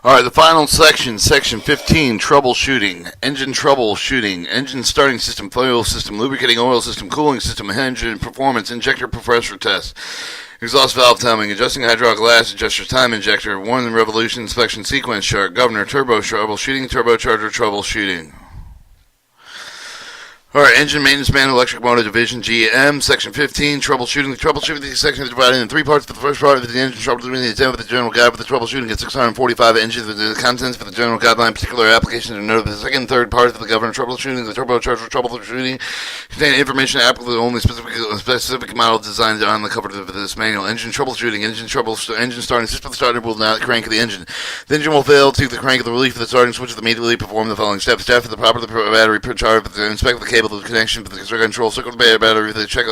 All right, the final section, section 15, troubleshooting, engine starting system, fuel system, lubricating oil system, cooling system, engine performance, injector pressure test, exhaust valve timing, adjusting hydraulic gas adjuster, time injector, 1 revolution inspection sequence chart, governor, turbo troubleshooting, turbocharger troubleshooting. Alright, engine maintenance manual, electric motor division, GM, section 15, troubleshooting. The troubleshooting section is divided into 3 parts. For the first part of the engine troubleshooting, the attempt with the general guide for the troubleshooting at 645 engines with the contents for the general guideline, particular applications are noted. The second and third parts of the governor troubleshooting, the turbocharger troubleshooting, contain information applicable to only specific model designs on the cover of this manual. Engine troubleshooting, engine starting system. The starter will not crank the engine. The engine will fail to the crank of the relief of the starting switch. Immediately perform the following steps. Step for the proper battery charge, inspect the cable, the connection for the circuit control, circuit battery, the check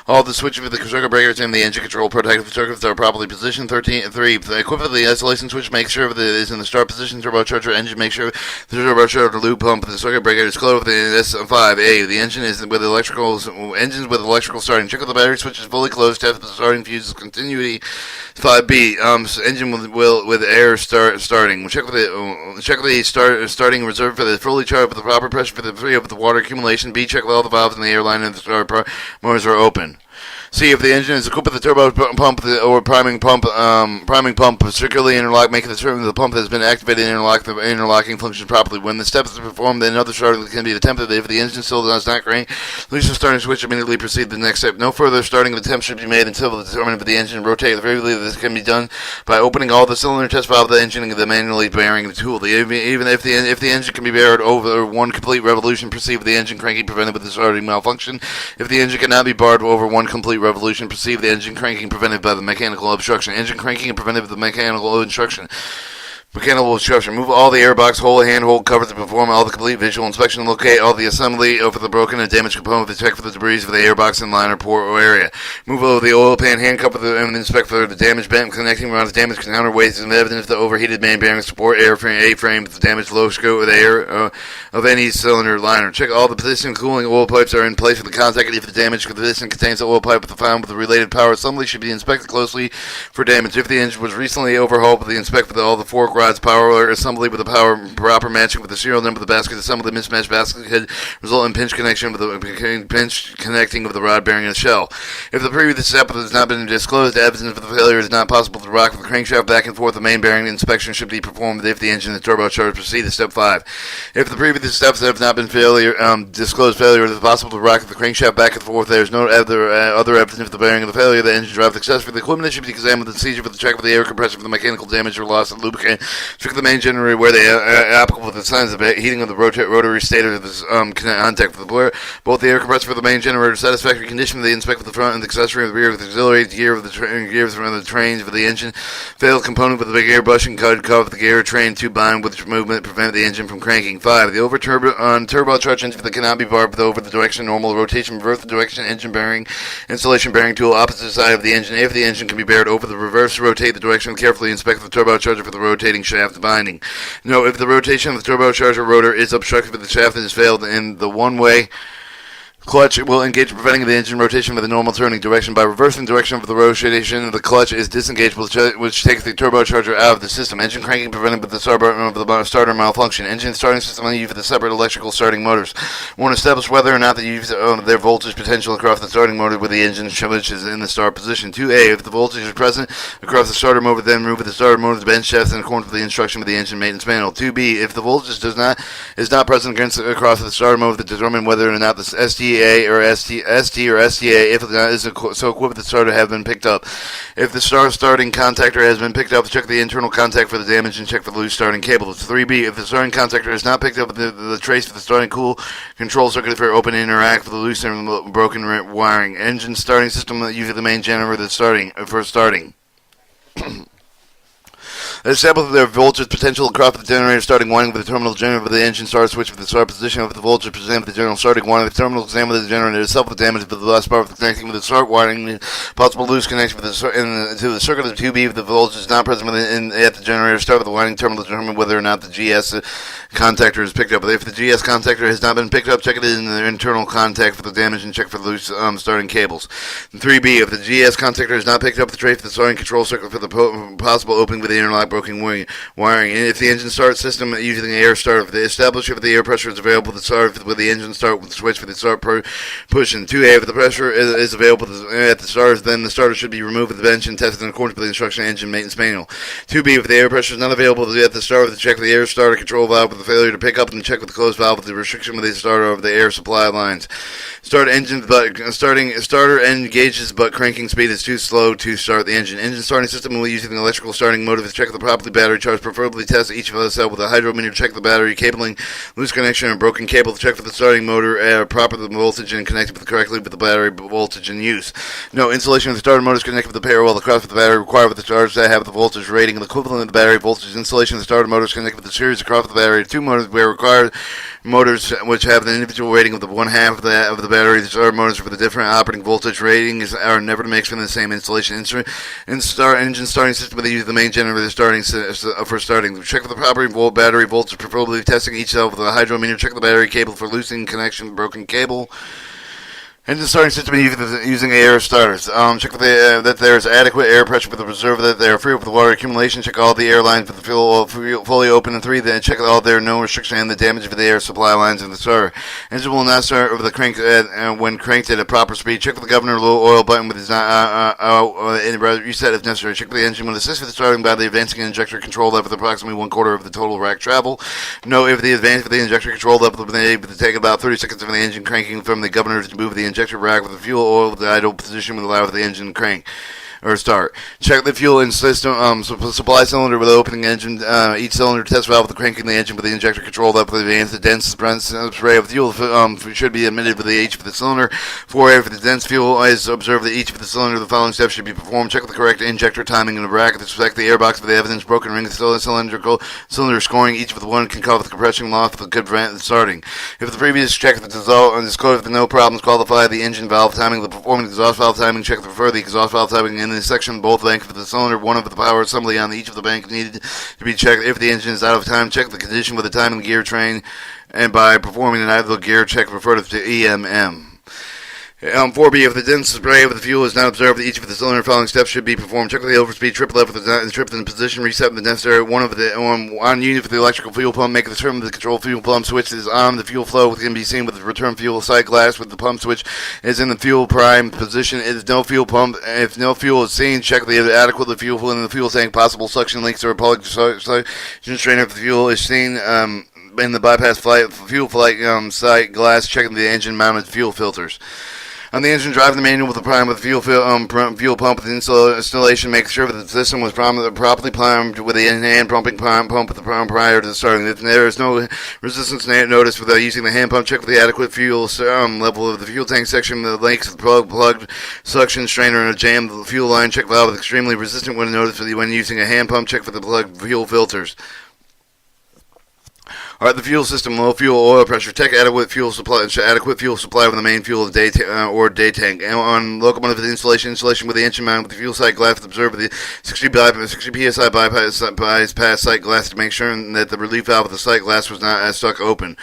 all the switches for the circuit breakers and the engine control protective circuits are properly positioned. 3. The equipment of the isolation switch, make sure that it is in the start position. Turbocharger engine, make sure the turbocharger lube pump for the circuit breaker is closed. The S5A, the engine is with engines with electrical starting. Check if the battery switch is fully closed. Test the starting fuses continuity. 5B, engine with air starting. Check the starting reserve for the fully charged with the proper pressure for the free of the water accumulation. B, check all the valves in the airline and the starter motors are open. See if the engine is equipped with the turbo pump or priming pump circularly interlock, making sure the pump has been activated and the interlocking function properly. When the steps are performed, then another starting can be attempted. If the engine still does not crank, release the starting switch, immediately proceed to the next step. No further starting of attempt should be made until determined if the engine rotate. Freely, this can be done by opening all the cylinder test valve of the engine and the manually bearing the tool. Even if the engine can be barred over 1 complete revolution, proceed with the engine cranking prevented with the starting malfunction. If the engine cannot be barred over 1 complete revolution, perceive the engine cranking prevented by the mechanical obstruction. Engine cranking and prevented by the mechanical obstruction. Move all the airbox, handhold covers to perform all the complete visual inspection. Locate all the assembly over the broken and damaged component to check for the debris of the airbox and liner port area. Move over the oil pan, hand cover and inspect for the damaged bent connecting rods, damaged counterweights, and evidence of the overheated main bearing support airframe, A-frame, the damaged low scope of the air of any cylinder liner. Check all the piston cooling oil pipes are in place for the contact. If the damaged piston contains the oil pipe with the found with the related power assembly, should be inspected closely for damage. If the engine was recently overhauled, inspect for all the fork rods, power assembly with the power proper matching with the serial number of the basket assembly. The mismatched basket could result in pinch connection with the pinch connecting of the rod bearing and the shell. If the previous step has not been disclosed, evidence of the failure is not possible to rock the crankshaft back and forth. The main bearing inspection should be performed if the engine and the turbocharger proceed to step 5. If the previous steps have not been disclosed failure, it is possible to rock the crankshaft back and forth. There is no other evidence of the bearing of the failure. The engine drive successfully. The equipment should be examined with the seizure for the check of the air compressor for the mechanical damage or loss of lubricant. Check the main generator where they are applicable for the signs of heating of the rotary stator of the contact for the both the air compressor for the main generator satisfactory condition. They inspect with the front and the accessory of the rear with the auxiliary gear of the gears from the trains for the engine. Failed component with the big airbrush and cover the gear train to bind with movement prevent the engine from cranking. 5. The turbocharged engine that cannot be barred over the direction normal rotation. Reverse the direction engine bearing installation bearing tool opposite side of the engine. If the engine can be bared over the reverse, rotate the direction. Carefully inspect the turbocharger for the rotating shaft binding. Note, if the rotation of the turbocharger rotor is obstructed with the shaft and has failed in the one-way clutch will engage preventing the engine rotation with the normal turning direction. By reversing direction of the rotation, the clutch is disengaged, which takes the turbocharger out of the system. Engine cranking prevented with the starter malfunction. Engine starting system used for the separate electrical starting motors. Want to establish whether or not they use their voltage potential across the starting motor with the engine which is in the start position. 2A, if the voltage is present across the starter motor, then move the starter motor to the bench shaft in accordance with the instruction of the engine maintenance manual. 2B, if the voltage is not present across the starter motor, to determine whether or not the STA or ST or STA, if it is so equipped, the starter have been picked up. If the starting contactor has been picked up, check the internal contact for the damage and check for the loose starting cable. It's 3B. If the starting contactor has not picked up the trace for the starting cool control circuit for open interact with the loose and broken wiring. Engine starting system usually the main generator for starting. Establish their voltage potential across the generator starting winding with the terminal generator with the engine start switch with the start position of the voltage present with the general starting winding. The terminal exam with the generator itself with damage with the last part of the connecting with the start winding. Possible loose connection with to the circuit of the 2B if the voltage is not present at the generator. Start with the winding terminal to determine whether or not the GS contactor is picked up. If the GS contactor has not been picked up, check it in the internal contact for the damage and check for the loose starting cables. And 3B, if the GS contactor has not picked up the trace for the starting control circuit for the possible opening with the interlock broken wiring. And if the engine start system using the air starter, establish if the air pressure is available to start with the engine start with the switch for the start push. And 2A, if the pressure is available at the starter, then the starter should be removed with the engine tested in accordance with the instruction engine maintenance manual. 2B, if the air pressure is not available at the starter, check the air starter control valve with the failure to pick up, and check with the closed valve with the restriction with the starter of the air supply lines. Starter engine gauges, but cranking speed is too slow to start the engine. Engine starting system will use the electrical starting motor to check the properly battery charge, preferably test each of the cell with a hydrometer to check the battery cabling, loose connection, and broken cable to check for the starting motor, proper voltage, and connected correctly with the battery voltage in use. No, installation of the starter motor is connected with the parallel across with the battery required with the charge to have the voltage rating and the equivalent of the battery voltage. Installation of the starter motor is connected with the series across the battery. 2 motors where required. Motors which have the individual rating of the one half of the battery. The starter motors with a different operating voltage ratings are never to mix from the same installation. Engine starting system with the use of the main generator for starting. Check for the proper battery voltage, preferably testing each cell with a hydrometer. Check the battery cable for loosening connection, broken cable. Engine starting system using air starters. Check that there is adequate air pressure for the reserve, that they are free of water accumulation. Check all the air lines with the fuel fully open. And 3, then check all there are no restriction and the damage for the air supply lines in the starter. Engine will not start over the crank when cranked at a proper speed. Check the governor low oil button with its reset if necessary. Check the engine will assist with the starting by the advancing injector control level with approximately 1/4 of the total rack travel. Note if the advance of the injector control level will be able to take about 30 seconds of the engine cranking from the governor to move the injector rack with the fuel oil with the idle position will allow the engine crank or start. Check the fuel and system supply cylinder with the opening engine. Each cylinder test valve with the cranking the engine with the injector controlled up with the dense spray of fuel should be emitted with each of the cylinder. 4, if the dense fuel is observed that each of the cylinder, the following steps should be performed. Check the correct injector timing in the rack. Inspect the airbox for the evidence broken ring cylinder scoring. Each with one can cause the compression loss with a good starting. If the previous check the dissolve and disclose the no problems, qualify the engine valve timing, the performing exhaust valve timing. Check the prefer the exhaust valve timing in the section both lengths of the cylinder. One of the power assembly on each of the bank needed to be checked. If the engine is out of time, check the condition with the timing gear train, and by performing an idle gear check, refer to EMM. 4B, if the dense spray of the fuel is not observed, each of the cylinder following steps should be performed. Check the overspeed trip level with the trip in position, reset the necessary one of the on unit for the electrical fuel pump. Make the turn of the control fuel pump switch is on. The fuel flow can be seen with the return fuel sight glass with the pump switch is in the fuel prime position. It is no fuel pump. If no fuel is seen, check the adequate the fuel in the fuel tank. Possible suction leaks or a plug suction strainer if the fuel is seen. In the bypass fuel flight sight glass, checking the engine mounted fuel filters. On the engine, drive the manual with the prime with the fuel pump with the installation. Make sure that the system was properly primed with the hand pumping pump with the prime prior to the starting. If there is no resistance notice without using the hand pump, check for the adequate fuel level of the fuel tank section. The length of the plugged suction strainer and a jam the fuel line. Check valve with extremely resistant when noticed when using a hand pump. Check for the plugged fuel filters. Alright, the fuel system, low fuel oil pressure, check adequate fuel supply with the main fuel of day tank. And on locomotive installation with the engine mount with the fuel sight glass, observe the 60 psi bypass sight glass to make sure that the relief valve of the sight glass was not stuck open.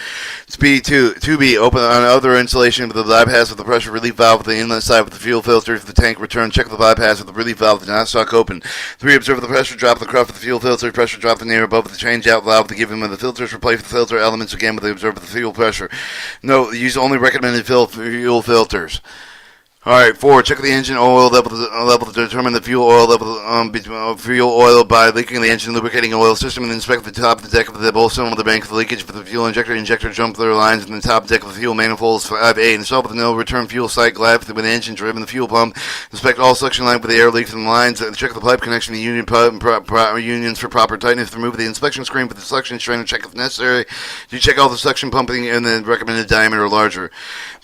Speed 2B, open on other installation with the bypass of the pressure relief valve with the inlet side with the fuel filter. If the tank return, check the bypass of the relief valve did not stuck open. 3, observe the pressure drop of the cuff of the fuel filter, pressure drop the near above the change out valve to give him the filters, replace the filter elements again with the observe the fuel pressure. No, use only recommended fuel filters. Alright, 4. Check the engine oil level to determine the fuel oil level fuel oil by leaking the engine lubricating oil system, and inspect the top of the deck of the both cylinder bank for leakage for the fuel injector jumper lines, and the top deck of the fuel manifolds. 5A. Install with the no return fuel sight glass with the engine driven the fuel pump. Inspect all suction line with the air leaks in the lines. Check the pipe connection to the unions for proper tightness. Remove the inspection screen with the suction strainer. Check if necessary. You check all the suction pumping and the recommended diameter larger.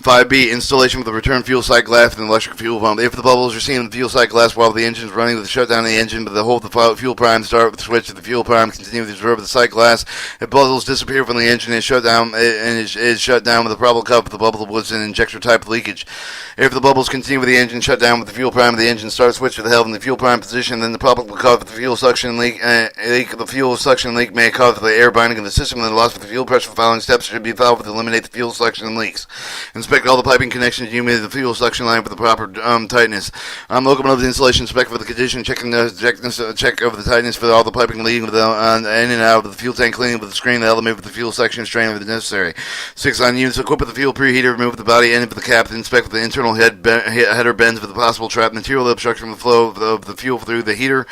5B. Installation with the return fuel sight glass and electric fuel pump. If the bubbles are seen in the fuel sight glass while the engine is running, shut down the engine, but hold the fuel prime, start with the switch to the fuel prime, continue to observe the sight glass. If bubbles disappear from the engine, is shut down is shut down with a probable cup if the bubble was an injector type leakage. If the bubbles continue with the engine shut down with the fuel prime of the engine, start switch to the helm in the fuel prime position, then the probable cup if the fuel suction leak the fuel suction leak may cause the air binding of the system, and the loss of the fuel pressure. The following steps should be followed to eliminate the fuel suction leaks. Inspect all the piping connections, humidity, the fuel suction line line for the proper tightness. Locomotive installation, inspect for the condition, check over the tightness for all the piping leading with in and out of the fuel tank, cleaning with the screen, the element with the fuel section, strain if necessary. 6. On units, equip with the fuel preheater, remove the body end of the cap, inspect with the internal header bends for the possible trap material obstruction from the flow of the fuel through the heater.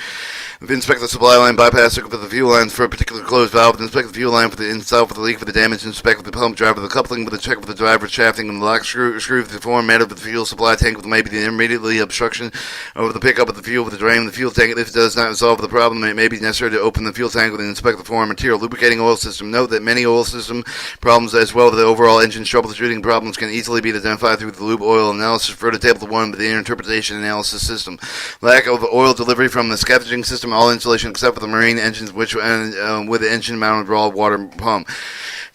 Inspect the supply line, bypass circuit for the fuel lines for a particular closed valve. Inspect the fuel line for the inside for the leak for the damage. Inspect with the pump driver the coupling with the check with the driver shafting and the lock screw for the form matter with the fuel supply tank with maybe the immediately obstruction over the pickup of the fuel with the drain. The fuel tank, if it does not resolve the problem, it may be necessary to open the fuel tank and inspect the foreign material. Lubricating oil system. Note that many oil system problems as well as the overall engine troubleshooting problems can easily be identified through the lube oil analysis. Refer to table 1 with the interpretation analysis system. Lack of oil delivery from the scavenging system. All installation except for the marine engines, which with the engine-mounted raw water pump.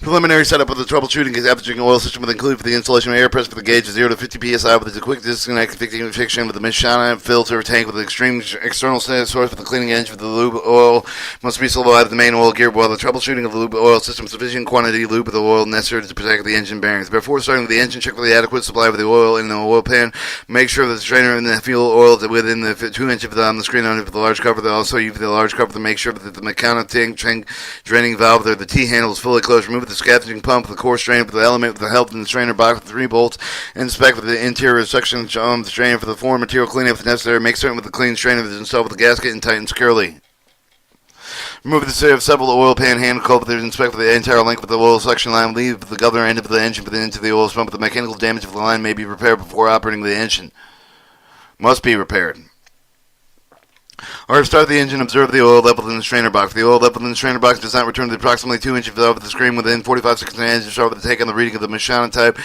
Preliminary setup of the troubleshooting scavenging oil system will include for the installation of air press for the gauge of 0 to 50 psi with a quick disconnect fiction with the Mishana filter tank with an extreme external source with the cleaning engine for the lube oil must be supplied with the main oil gear while the troubleshooting of the lube oil system sufficient quantity lube of the oil necessary to protect the engine bearings. Before starting with the engine, check for the adequate supply of the oil in the oil pan. Make sure that the strainer and the fuel oil is within the 2 inches on the screen under the large cover. Also use the large cover to make sure that the mechanical tank draining valve there, the T-handle is fully closed. Remove the scavenging pump, the core strainer for the element with the help in the strainer box with 3 bolts. Inspect with the interior section of the strainer for the foreign material cleanup if necessary. Make certain with the clean strainer is installed with the gasket and tighten securely. Remove the series of several oil pan hand culpritors. Inspect for the entire length of the oil suction line. Leave the governor end of the engine into the oil pump. The mechanical damage of the line may be repaired before operating the engine. Must be repaired. Or start the engine, observe the oil level in the strainer box. The oil level in the strainer box does not return to approximately 2 inches over the screen within 45 seconds of the engine start with the take on the reading of the Mishana type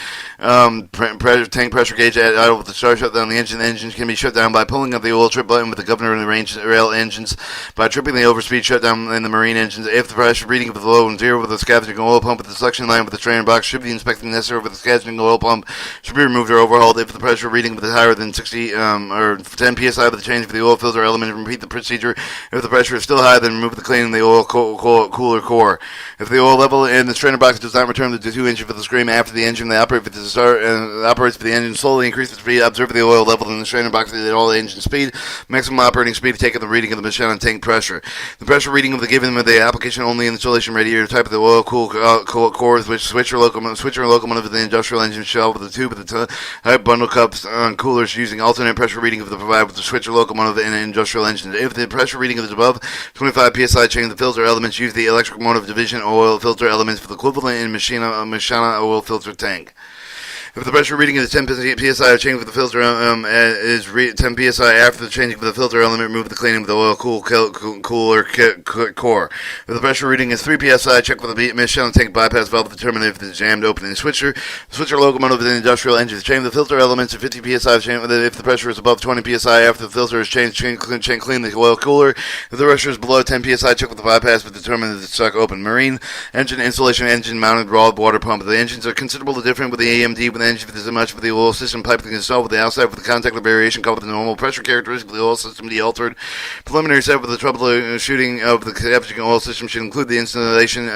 tank pressure gauge at idle with the start shut down the engine. The engine can be shut down by pulling up the oil trip button with the governor in the range rail engines, by tripping the overspeed shutdown in the marine engines. If the pressure reading of the low and 0 with the scavenging oil pump with the suction line with the strainer box should be inspected necessary with the scavenging oil pump should be removed or overhauled. If the pressure reading with the higher than 60 or 10 psi with the change of the oil filter element, repeat the procedure. If the pressure is still high, then remove the cleaning the oil cooler core. If the oil level in the strainer box does not return to 2 inches for the screen after the engine, they operate for the start operates for the engine slowly. Increase the speed. Observe the oil level in the strainer box at all the engine speed. Maximum operating speed to take the reading of the Mishana tank pressure. The pressure reading of the given with the application only installation radiator type of the oil cores, which switcher locomotive of the industrial engine shell with the tube of the type bundle cups coolers using alternate pressure reading of the provided with the switcher locomotive in an industrial engine. If the pressure reading is above 25 psi, change the filter elements. Use the electric motive division oil filter elements for the equivalent in Mishana oil filter tank. If the pressure reading is 10 psi, change with the filter is 10 psi after the changing of the filter element, remove the cleaning with the oil cooler core. If the pressure reading is 3 psi, check with the Mishana tank bypass valve to determine if it is jammed opening the switcher. The switcher locomotive in the industrial engine. Change the filter elements to 50 psi. If the pressure is above 20 psi after the filter is changed, clean the oil cooler. If the pressure is below 10 psi, check with the bypass to determine if it's stuck open. Marine engine installation, engine mounted raw water pump. The engines are considerably different with the AMD with engine as much for the oil system pipe installed with the outside with the contact variation coupled with the normal pressure characteristic of the oil system altered. Preliminary step with the troubleshooting of the scavenging oil system should include the installation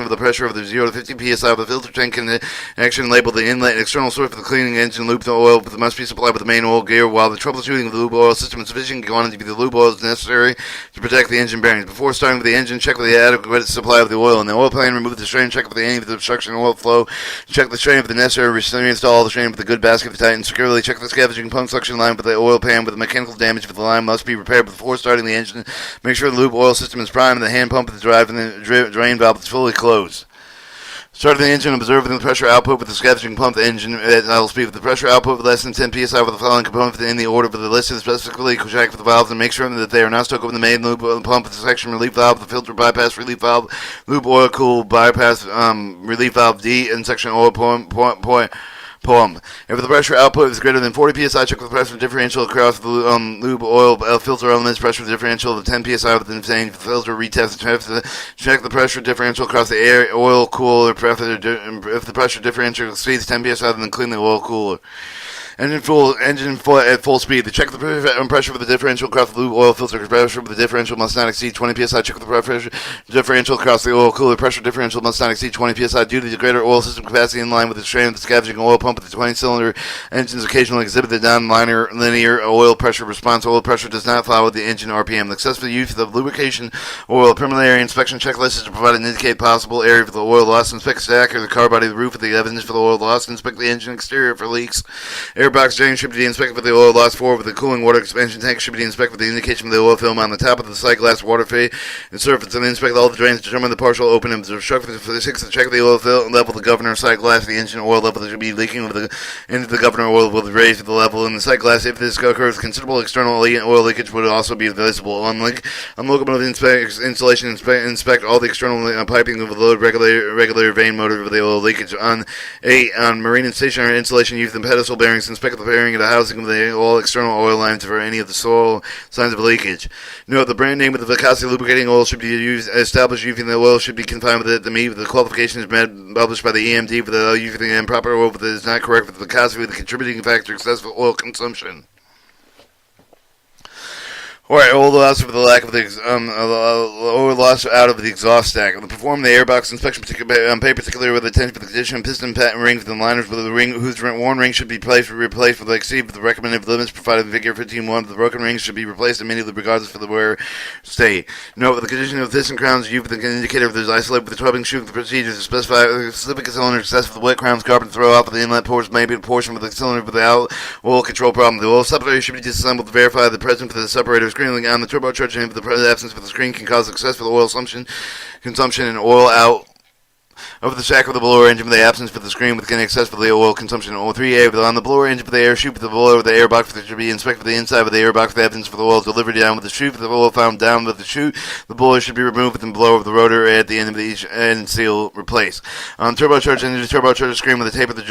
of the pressure of the 0 to 50 psi of the filter tank connection labeled the inlet and external source for the cleaning engine loop. The oil must be supplied with the main oil gear while the troubleshooting of the lube oil system is sufficient quantity of the lube oil is necessary to protect the engine bearings. Before starting with the engine, check with the adequate supply of the oil. In the oil pan, remove the strain, check for any of the obstruction oil flow, check the strain for the necessary reinstall the strain with the good basket to tighten securely. Check the scavenging pump suction line with the oil pan with the mechanical damage for the line must be repaired before starting the engine. Make sure the lube oil system is primed and the hand pump with the drive and the drain valve is fully closed. Starting the engine, observing the pressure output with the scavenging pump, the engine at idle speed. With the pressure output less than 10 psi with the following components in the order for the listed, specifically check for the valves and make sure that they are not stuck over the main lube pump with the section relief valve, the filter bypass relief valve, lube oil cool bypass relief valve D, and section oil point. If the pressure output is greater than 40 psi, check the pressure differential across the lube oil filter elements. Pressure differential of 10 psi with the same filter retest. Check the pressure differential across the air oil cooler. If the pressure differential exceeds 10 psi, then clean the oil cooler. Engine at full speed. The check the pressure for the differential across the lube oil filter. Pressure for the differential must not exceed 20 psi. Check the pressure differential across the oil cooler. Pressure differential must not exceed 20 psi due to the greater oil system capacity in line with the strain of the scavenging oil pump. With the 20-cylinder engines occasionally exhibit the non-linear oil pressure response. Oil pressure does not follow the engine RPM. The successful use of lubrication oil preliminary inspection checklist is to provide an indicate possible area for the oil loss. Inspect the stack or the car body, the roof of the evidence for the oil loss. Inspect the engine exterior for leaks. Airbox drain should be inspected for the oil loss. Forward with the cooling water expansion tank should be inspected with the indication of the oil film on the top of the sight glass water phase and surface. And inspect all the drains to determine the partial open and obstruct for the 6 to check the oil film level. The governor sight glass, the engine oil level that should be leaking into the governor oil will be raised to the level in the sight glass. If this occurs, considerable external oil leakage would also be visible. On locomotive installation, inspect all the external piping of the load regulator vane motor for the oil leakage. On marine and stationary installation, use the pedestal bearings. Inspect the bearing of the housing of all external oil lines for any of the soil signs of leakage. Note the brand name of the viscosity lubricating oil should be established using the oil should be confined with it to meet the qualifications published by the EMD for the using the improper oil that is not correct with the viscosity of the contributing factor excessive oil consumption. Alright, oil loss for the lack of the oil loss out of the exhaust stack. Perform the airbox inspection pay particularly with attention for the condition of piston patent rings and liners with the ring whose worn rings should be replaced with the exceed the recommended limits provided in Figure 15.1. The broken rings should be replaced immediately regardless for the wear state. Note with the condition of piston crowns, use the indicator of the isolate with the tubbing shoot the procedures to specify a specific cylinder success for the wet crowns carbon throw off of the inlet ports maybe a portion of the cylinder without oil control problem. The oil separator should be disassembled to verify the presence of the separator screening on the turbocharger and the absence of the screen can cause successful oil consumption and oil out of the sack of the blower engine for the absence for the screen with excess for the oil consumption. 3A on the blower engine for the air chute for the blower with the airbox for the should be inspected for the inside of the airbox for the evidence for the oil delivered down with the chute for the oil found down with the chute. The blower should be removed with the blower of the rotor at the end of each end seal replaced. On turbocharger engine, the turbocharger screen with the tape of the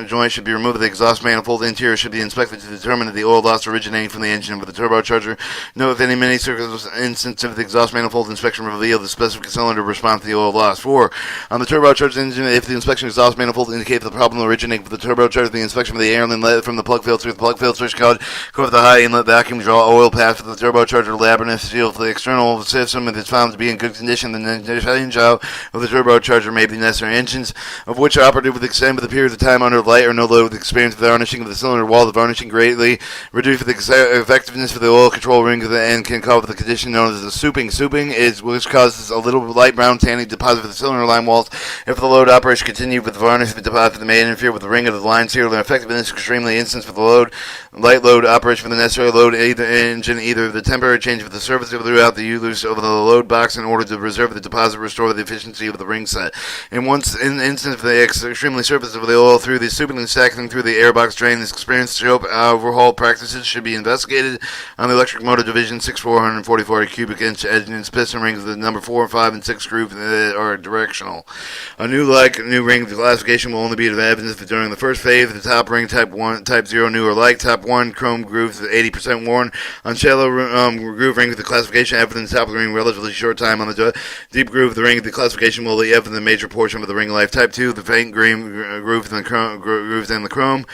joint should be removed. The exhaust manifold interior should be inspected to determine if the oil loss originating from the engine with the turbocharger. Note if any many instance of the exhaust manifold inspection reveal the specific cylinder response to the oil loss. 4. On the turbocharged engine, if the inspection exhaust manifold indicates the problem originating from the turbocharger, the inspection of the air inlet from the plug filter should cover the high inlet vacuum draw oil path for the turbocharger labyrinth seal. If the external system is found to be in good condition, then the change out of the turbocharger may be necessary. Engines of which are operated with extend with the period of time under light or no load with experience of the varnishing of the cylinder wall. The varnishing greatly reduces the effectiveness for the oil control ring and can cause the condition known as the souping. Souping is which causes a little light brown tanning deposit for the cylinder line walls. If the load operation continued with the varnish, the deposit may interfere with the ring of the line seal. The effectiveness is extremely instance for the light load operation for the necessary load either the temporary change of the surface throughout the use of the load box in order to reserve the deposit, restore the efficiency of the ring set. In instance of the extremely surface of the oil through the souping and stacking through the airbox drain, this experience scope overhaul practices should be investigated on the electric motor division 6,444 cubic inch engines piston rings. The number 4, 5, and 6 grooves are directional. A new ring classification will only be of evidence during the first phase. The top ring type 1, type 0 new or like. Top 1 chrome grooves 80% worn. On shallow groove ring, the classification evidence top of the ring relatively short time. On the deep groove of the ring, the classification will be evident the major portion of the ring life. Type 2 the faint green grooves and the chrome.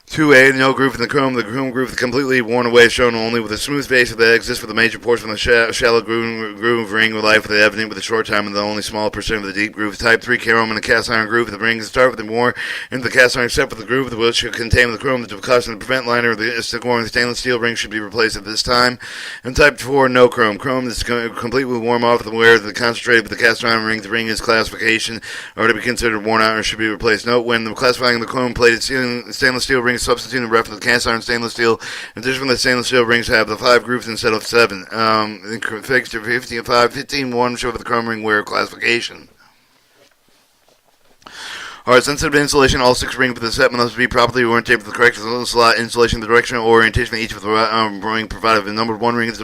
2A, no groove in the chrome. The chrome groove completely worn away, shown only with a smooth face that exists for the major portion of the shallow groove ring with life with the evident with a short time and the only small percent of the deep groove. Type 3 chrome and a cast iron groove. The rings start with the more into the cast iron except for the groove which should contain the chrome to caution the prevent liner of the stainless steel ring should be replaced at this time. And type 4, no chrome. Chrome is completely warm off the wear the concentrated with the cast iron ring. The ring is classification or to be considered worn out or should be replaced. Note when classifying the chrome plated stainless steel rings substitute in reference to cast iron stainless steel. In addition, the stainless steel rings have the 5 grooves instead of 7. Fixture 15.1 show the chrome ring wear classification. Alright, sensitive to installation, all 6 rings with the set must be properly oriented with the correct slot installation, the directional orientation of each of the ring provided. The number 1 ring is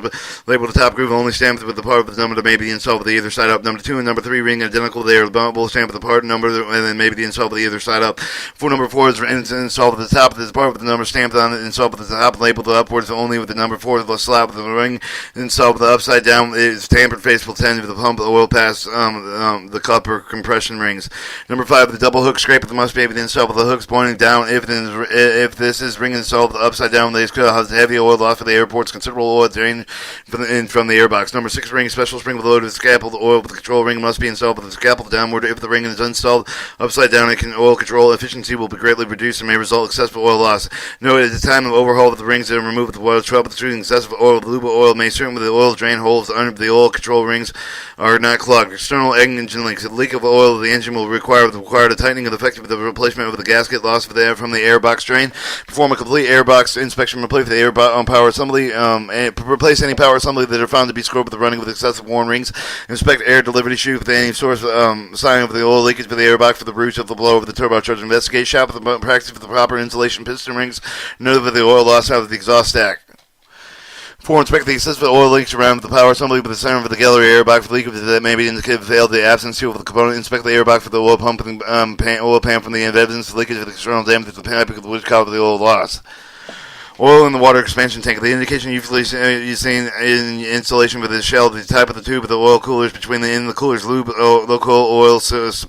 labeled the top groove, only stamped with the part of the number that may be installed with the either side up. Number 2 and number 3 ring identical, they are both stamped with the part number and then maybe installed with the either side up. For number 4 is installed with the top, this part with the number stamped on it, installed with the top labeled upwards only with the number 4, the slot with the ring installed with the upside down is tampered face will tend with the pump, the oil pass, the copper compression rings. Number 5, the double hook hook scraper must be installed with the hooks pointing down. If this is ring installed upside down, they could have heavy oil loss for the airport's considerable oil drain from the airbox. Number 6 ring, special spring with load of scaffold. Oil with the control ring must be installed with the scaffold downward. If the ring is installed upside down, oil control efficiency will be greatly reduced and may result in excessive oil loss. Note at the time of overhaul of the rings that are removed with the oil, troubleshooting excessive oil with lube oil may certain the oil drain holes under the oil control rings are not clogged. External engine links. A leak of oil of the engine will require a tightening of the effective the replacement of the gasket loss from the airbox drain. Perform a complete airbox inspection. Replace the power assembly. And replace any power assembly that are found to be scored with the running with excessive worn rings. Inspect air delivery chute with any source sign of the oil leakage for the airbox for the roots of the blow of the turbocharger. Investigate shop with the practice for the proper insulation piston rings. Note of the oil loss out of the exhaust stack. 4. Inspect the excessive oil leaks around the power assembly with the center of the gallery airbox for leakage that may be indicated failed the absence of the component. Inspect the airbox for the oil pump and oil pan from the evidence of leakage of the external damage to the pipe which caused the oil loss. Oil in the water expansion tank. The indication usually seen in installation with the shell, the type of the tube of the oil coolers between the coolers lube local oil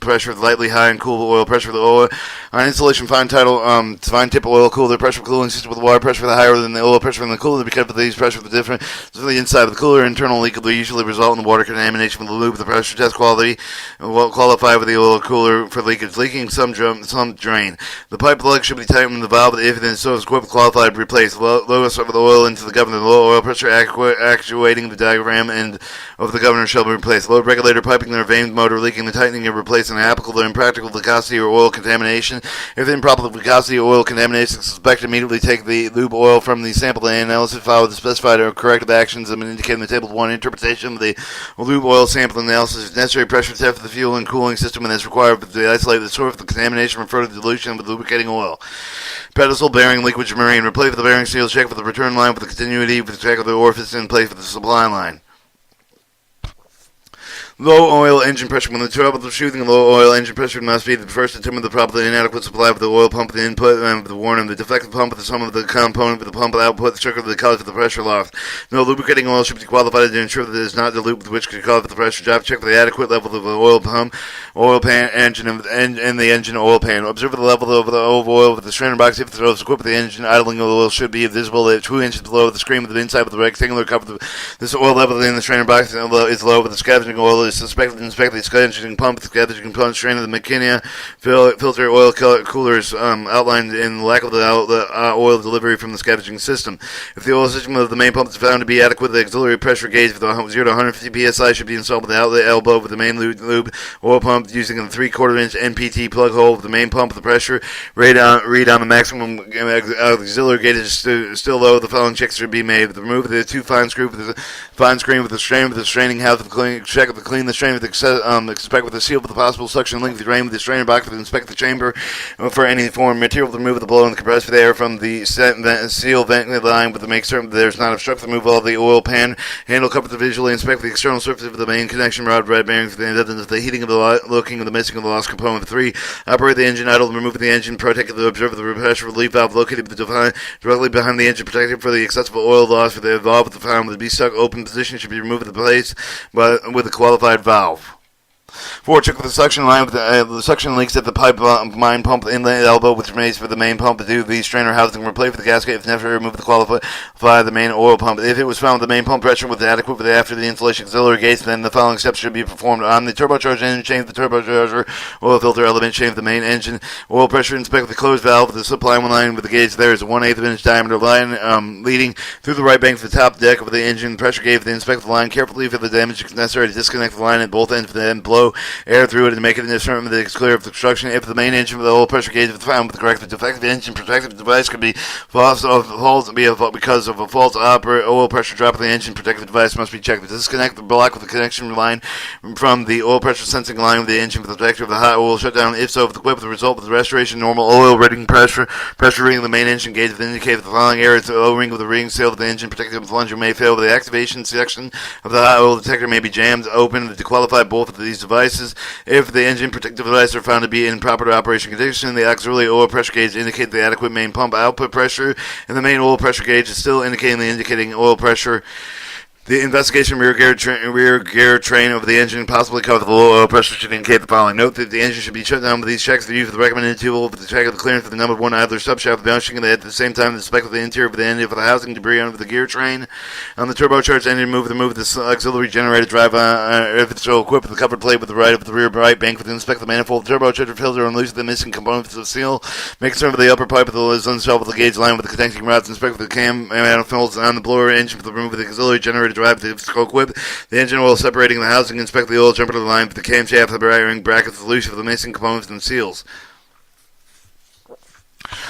pressure lightly high and cool oil pressure of the oil. On installation fine tip oil cooler pressure cooling system with water pressure higher than the oil pressure in the cooler because of these pressure the different so the inside of the cooler internal leak will usually result in the water contamination from the lube. The pressure test quality will qualify with the oil cooler for leakage. Leaking some drain. The pipe plug should be tightened with the valve if it is so equipped qualified replaced. Lowest of the oil into the governor. The low oil pressure actuating the diaphragm end of the governor shall be replaced. Load regulator piping their vane motor leaking. The tightening and replacing applicable to impractical viscosity or oil contamination. If improper viscosity or oil contamination is suspected, immediately take the lube oil from the sample and analysis file with the specified or corrective actions and indicated in the table 1 interpretation of the lube oil sample analysis. If necessary, pressure test for the fuel and cooling system and is required to isolate the source of the contamination from further dilution with lubricating oil. Pedestal bearing liquid marine. Replace with the bearing seal. Check for the return line with the continuity. With the check of the orifice in place with the supply line. Low oil engine pressure. When the troubleshooting low oil engine pressure must be the first determine the proper inadequate supply of the oil pump, the input, and the warning. The defective pump with the sum of the component with the pump output, the circle of the cause of the pressure loss. No lubricating oil should be qualified to ensure that it is not dilute with which could cause the pressure drop. Check for the adequate level of the oil pump, oil pan, engine, and the engine oil pan. Observe the level of the oil with the strainer box. If the equipped with the engine, idling oil should be visible at 2 inches below the screen with the inside of the rectangular cover. This oil level in the strainer box is low, but the scavenging oil is suspected to inspect the scavenging pump, the scavenging component strain of the McKinney filter oil coolers outlined in the lack of the oil delivery from the scavenging system. If the oil system of the main pump is found to be adequate, the auxiliary pressure gauge for the 0 to 150 psi should be installed with the outlet elbow with the main lube oil pump using a 3/4 inch NPT plug hole with the main pump. The pressure read on the maximum auxiliary gauge is still low. The following checks should be made. Remove the 2 fine screw with the fine screen with the strain with the straining house. Check the clean the strain with the inspect with the seal with the possible suction link the drain with the strainer box with inspect the chamber for any foreign material to remove the blow and the compressor for the air from the seal vent line with to make certain that there's not obstruct remove all the oil pan handle cover to visually inspect the external surface of the main connection rod red bearing for the evidence of the heating of the looking of the missing of the lost component. 3. Operate the engine idle, remove the engine, protect the observer the pressure relief valve located directly behind the engine, protected for the excessive oil loss for the valve with the valve with the be stuck open position should be removed at the place with a qualified valve. 4. Check with the suction line with the suction links at the pipe mine pump inlet elbow, which remains for the main pump to do the strainer housing. Replace with the gasket if necessary. Remove the qualify the main oil pump. If it was found the main pump pressure was adequate with after the installation auxiliary gates, then the following steps should be performed on the turbocharger engine. Change the turbocharger oil filter element. Change the main engine oil pressure. Inspect the closed valve with the supply line with the gauge. There is a 1/8 inch diameter line leading through the right bank to the top deck of the engine pressure gauge. Inspect the line carefully for the damage. It's necessary to disconnect the line at both ends of the end. Blow air through it and make it certain that it's clear of the obstruction. If the main engine with the oil pressure gauge is found with the correct defective engine protective device could be because of a false oil pressure drop of the engine protective device must be checked. Disconnect the block with the connection line from the oil pressure sensing line with the engine with the detector of the hot oil shutdown. If so, if the equipped with the result with the restoration normal oil reading pressure reading of the main engine gauge with indicate the following areas the O-ring with the reading seal of the engine protective with the plunger may fail. The activation section of the hot oil detector may be jammed open to qualify both of these devices. If the engine protective devices are found to be in proper operation condition, the auxiliary oil pressure gauge indicate the adequate main pump output pressure, and the main oil pressure gauge is still indicating oil pressure The investigation rear gear train over the engine possibly covered the low oil pressure should indicate the following. Note that the engine should be shut down with these checks. The use of the recommended tool for the check of the clearance of the number one idler subshaft mounting at the same time the spec of the interior of the engine for the housing debris under the gear train. On the turbocharged engine, remove the auxiliary generator drive if it's so equipped with the covered plate with the right of the rear right bank with the inspect the manifold turbocharger filter and loosen the missing components of the seal. Make certain the upper pipe is unshelved with the gauge line with the connecting rods. Inspect the cam manifolds on the blower engine for the remove the auxiliary generator drive to scope whip. The engine oil separating the housing. Inspect the oil jumper to the line for the camshaft, the bearing brackets, the loose for the missing components and seals.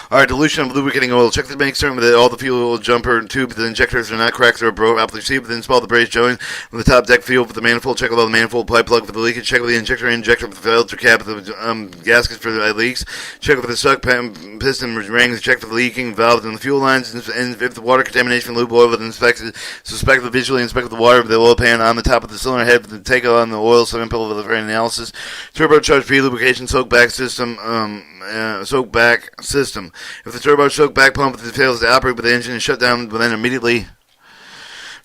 Alright, dilution of lubricating oil. Check to make certain that all the fuel jumper and tube, the injectors are not cracked or broke. Properly received. Install the brace joint on the top deck field for the manifold. Check below the manifold pipe plug for the leakage. Check with the injector for the filter cap of the gaskets for the leaks. Check with the suck piston rings. Check for the leaking valves and the fuel lines. And if the water contamination from lube oil was inspected, suspect the visually inspect the water of the oil pan on the top of the cylinder head. The take on the oil sample for the analysis. Turbocharged pre-lubrication soak back system. If the turbo choke back pump fails to operate with the engine is shut down, then immediately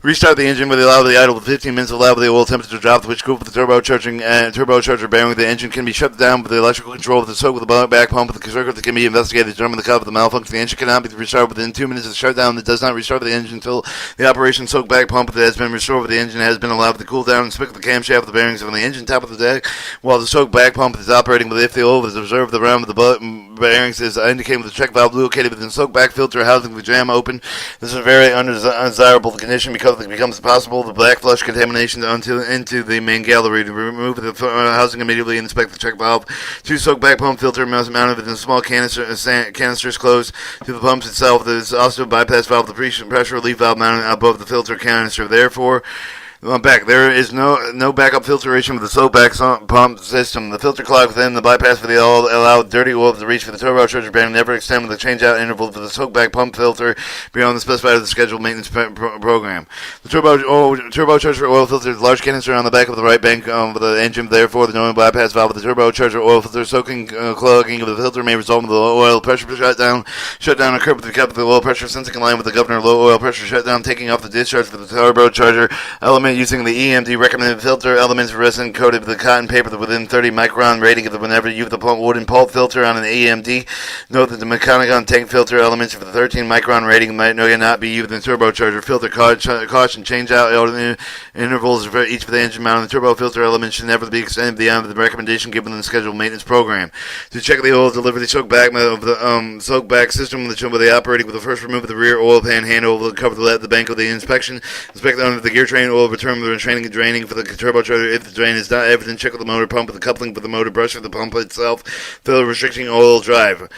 restart the engine with the allow the idle for 15 minutes, allow the oil temperature to drop, which group of the turbocharger bearing with the engine can be shut down with the electrical control of the soak with the back pump with the circuit that can be investigated to determine the cause of the malfunction. The engine cannot be restarted within 2 minutes of shutdown. That does not restart the engine until the operation soak back pump that has been restored with the engine has been allowed to cool down. Inspect the camshaft of the bearings on the engine top of the deck while the soak back pump is operating. But if the oil is observed around with the bearings is indicated with the check valve located within the soak back filter housing the jam open, this is a very undesirable condition because it becomes possible the black flush contamination into the main gallery. To remove the housing immediately and inspect the check valve. 2 soak back pump filter mounted within small canisters close to the pumps itself. There is also a bypass valve, the pressure relief valve mounted above the filter canister. Therefore, there is no backup filtration with the soak back pump system. The filter clog within the bypass for the oil allowed dirty oil to reach for the turbocharger band and never extend with the change-out interval for the soak back pump filter beyond the specified of the scheduled maintenance program. The turbocharger oil filter is a large canister on the back of the right bank of the engine. Therefore, the known bypass valve of the turbocharger oil filter soaking clogging of the filter may result in the low oil pressure shutdown occur with the cap of the oil pressure sensing in line with the governor low oil pressure shutdown, taking off the discharge for the turbocharger element using the EMD recommended filter elements resin coated with the cotton paper within 30 micron rating of the whenever you use the wooden pulp filter on an EMD. Note that the Mechanicon tank filter elements for the 13 micron rating might not be used in the turbocharger filter. Caution change out intervals for each of the engine mount. The turbo filter elements should never be extended beyond the recommendation given in the scheduled maintenance program. To check the oil delivery, the soak back of the soak back system with the operating with the first remove of the rear oil pan handle will cover the bank of the inspection. Inspect under the gear train oil return the training and draining for the turbocharger. If the drain is not evident, check with the motor pump with the coupling for the motor brush for the pump itself for the restricting oil drive.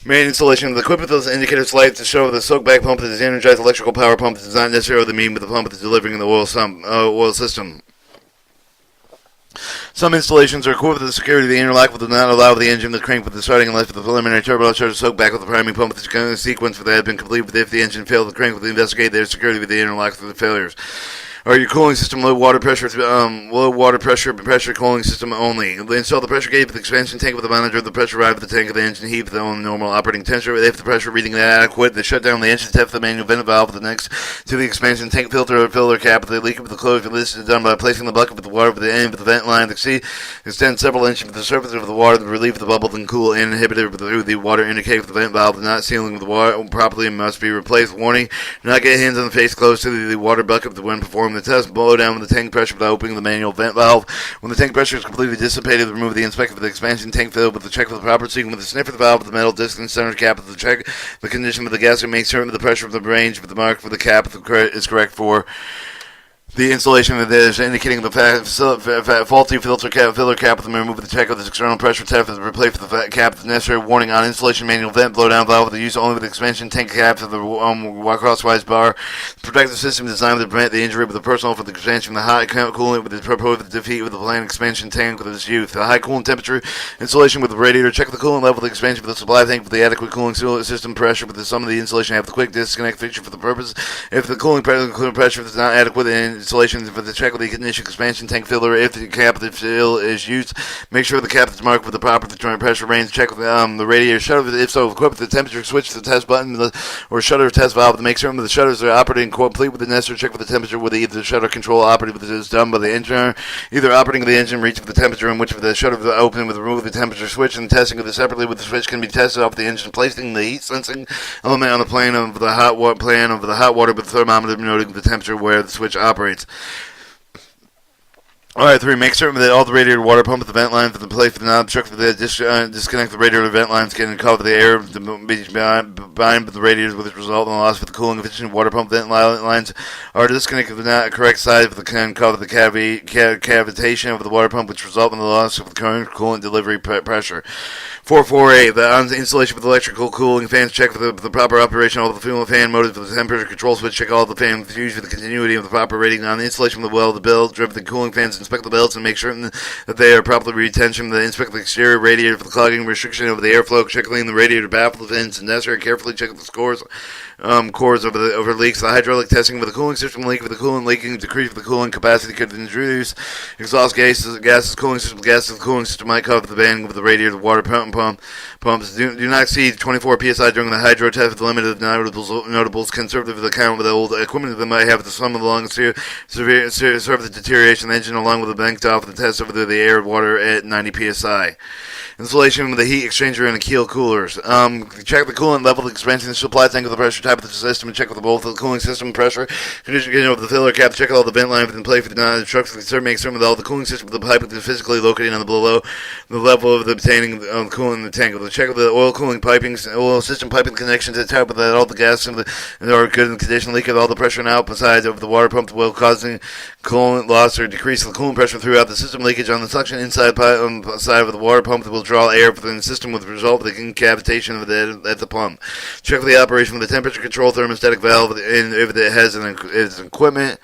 Main installation of the equipment with those indicators light to show the soak back pump that is energized electrical power pump that does not necessarily mean with the pump that is delivering the oil system. Some installations are equipped with the security of the interlock but do not allow the engine to crank with the starting unless the preliminary turbocharger soak back with the priming pump with the sequence that had been completed. If the engine failed to crank with the investigate their security with the interlock through the failures. Or your cooling system, low water pressure cooling system only. Install the pressure gauge with the expansion tank with the monitor of the pressure ride with the tank of the engine heat with the normal operating temperature. If the pressure reading is adequate, they shut down the engine tap the manual vent valve with the next to the expansion tank filter or filler cap. If they leak with the closure, this is done by placing the bucket with the water with the end of the vent line. Extend several inches with the surface of the water to relieve the bubble and cool inhibitor through the water indicator with the vent valve. Not sealing with the water properly must be replaced. Warning: do not get hands on the face close to the water bucket when performing the test. Blow down with the tank pressure without opening the manual vent valve. When the tank pressure is completely dissipated, remove the inspector with the expansion tank filled with the check for the proper sequence with the sniffer valve with the metal disc and center cap of the check the condition of the gasket. Make certain that the pressure of the range with the mark for the cap is correct for the installation of this, indicating the faulty filler cap with the remove the check of the external pressure test with the replace with the cap if necessary. Warning: on installation manual vent blow down valve with the use only with the expansion tank caps of the crosswise bar. Protective system designed to prevent the injury with the personal for the expansion of the high coolant with the proposed defeat with the planned expansion tank with its use. The high coolant temperature installation with the radiator. Check the coolant level of the expansion for the supply tank with the adequate cooling system pressure with the sum of the insulation. Have the quick disconnect feature for the purpose. If the cooling pressure is not adequate, then installation for the check with the ignition expansion tank filler. If the captive fill is used, make sure the cap is marked with the proper pressure range. Check with the radiator shutter. If so, equip with the temperature switch, the test button, or shutter test valve to make certain that the shutters are operating complete with the necessary check with the temperature with either the shutter control operated with is done by the engineer, either operating the engine, reach of the temperature in which of the shutter open with remove the temperature switch, and testing of the separately with the switch can be tested off the engine, placing the heat sensing element on the plane of the hot water with the thermometer noting the temperature where the switch operates. Alright, 3. Make certain that all the radiator water pump at the vent line for the plate for the knob chuck for the disconnect the radiator vent lines can cover the air behind the radiators, which result in the loss of the cooling efficient water pump vent lines are disconnected with the correct side of the can cover the cavitation of the water pump, which result in the loss of the current coolant delivery pressure. 448. The installation with electrical cooling fans. Check for the proper operation of all the fuel fan motors for the temperature control switch. Check all the fan fuse for the continuity of the proper rating on the installation of the well, the belt, drive the cooling fans, inspect the belts, and make sure that they are properly retention. Inspect the exterior radiator for the clogging restriction of the airflow. Check clean the radiator baffle fins and necessary. Carefully check the cores over leaks. The hydraulic testing for the cooling system leak for the coolant leaking. Decrease for the cooling capacity could introduce exhaust gases. Cooling system might cover the banding of the radiator water pumps. Do not exceed 24 psi during the hydro test. The limit of notables conservative with account with the old equipment that might have the sum of the long serve the deterioration of the engine along with the banked off the test over the air water at 90 psi. Installation with the heat exchanger and the keel coolers. Check the coolant level, the expansion, the supply tank of the pressure type of the system, and check with both the cooling system pressure, condition of the filler cap, check all the vent line within play for the trucks, make certain that all the cooling system of the pipe is physically located on the below the level of the obtaining coolant in the tank. Check with the oil cooling pipings, oil system piping connection to the top of that all the gas are good in condition, leak of all the pressure and output sides of the water pump will causing coolant loss or decrease the coolant pressure throughout the system, leakage on the suction inside side of the water pump that will draw air within the system with the result of the incavitation of at the pump. Check for the operation of the temperature control thermostatic valve and if it has its equipment.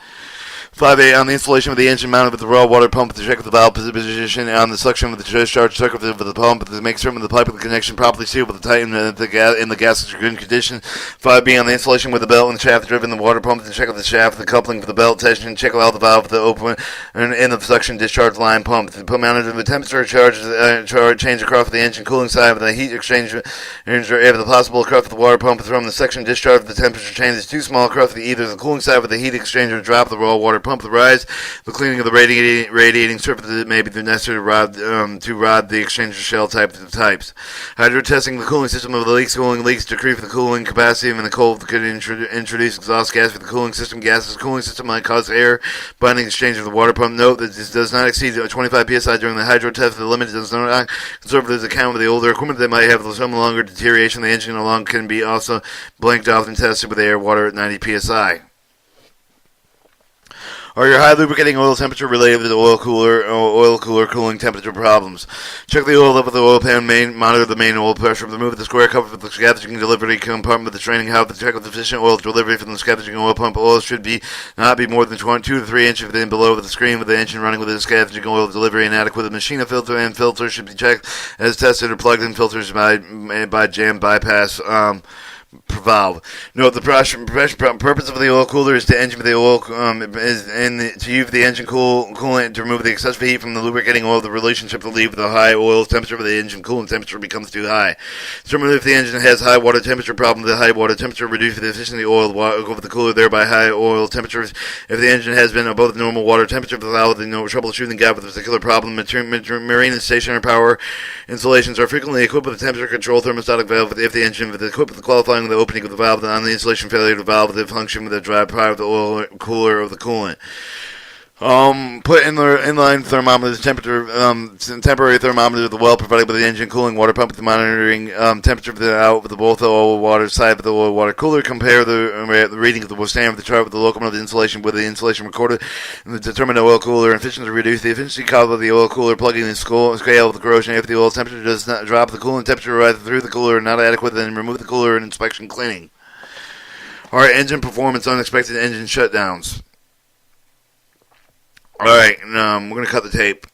5A on the installation of the engine mounted with the raw water pump to check with the valve position on the suction of the discharge circuit of the pump to make certain the pipe of the connection properly sealed with the tighten the gaskets are good condition. 5B on the installation with the belt and the shaft driven the water pump to check with the shaft, the coupling for the belt tension, check out the valve for the open and in the suction discharge line pump. To put mounted the temperature charge change across the engine cooling side with the heat exchanger if the possible across the water pump from the section discharge the temperature change is too small across either the cooling side with the heat exchanger drop the raw water pump the rise, the cleaning of the radiating surface that may be necessary to rod the exchanger shell types. Hydro testing the cooling system of the leaks. Cooling leaks decrease for the cooling capacity and the cold could introduce exhaust gas for the cooling system. Gases cooling system might cause air binding exchange of the water pump. Note that this does not exceed 25 psi during the hydro test. The limit does not conservative account with the older equipment that might have some longer deterioration. The engine along can be also blanked off and tested with air water at 90 psi. Are your high lubricating oil temperature related to the oil cooler cooling temperature problems? Check the oil level of the oil pan, monitor the main oil pressure, remove the square cover for the scavenging delivery compartment with the training how to check with efficient oil delivery from the scavenging oil pump. Oil should not be more than 2 to 3 inches within below the screen with the engine running with the scavenging oil delivery inadequate. The machine filter and filter should be checked as tested or plugged in filters by jam bypass valve. Note the purpose of the oil cooler is to engine the oil to use the engine coolant to remove the excessive heat from the lubricating oil. The relationship to leave the high oil temperature of the engine coolant temperature becomes too high. Similarly, if the engine has high water temperature problem, the high water temperature reduces the efficiency of the oil over the cooler, thereby high oil temperatures. If the engine has been above the normal water temperature, without the troubleshooting gap with a particular problem, marine and stationary power installations are frequently equipped with a temperature control thermostatic valve. If the engine is equipped with qualifying the opening of the valve, then on the installation failure of the valve, the function with the drive prior of the oil cooler of the coolant. Put in the inline thermometer, temporary thermometer of the well provided by the engine cooling water pump with monitoring temperature of the out with both the oil water side of the oil water cooler. Compare the reading of the standard of the chart with the locomotive installation with the installation recorded and determine the oil cooler efficiency to reduce the efficiency cost of the oil cooler plugging the scale of the corrosion. If the oil temperature does not drop, the coolant temperature rise through the cooler not adequate, then remove the cooler and inspection cleaning. Alright, engine performance, unexpected engine shutdowns. Alright, we're going to cut the tape.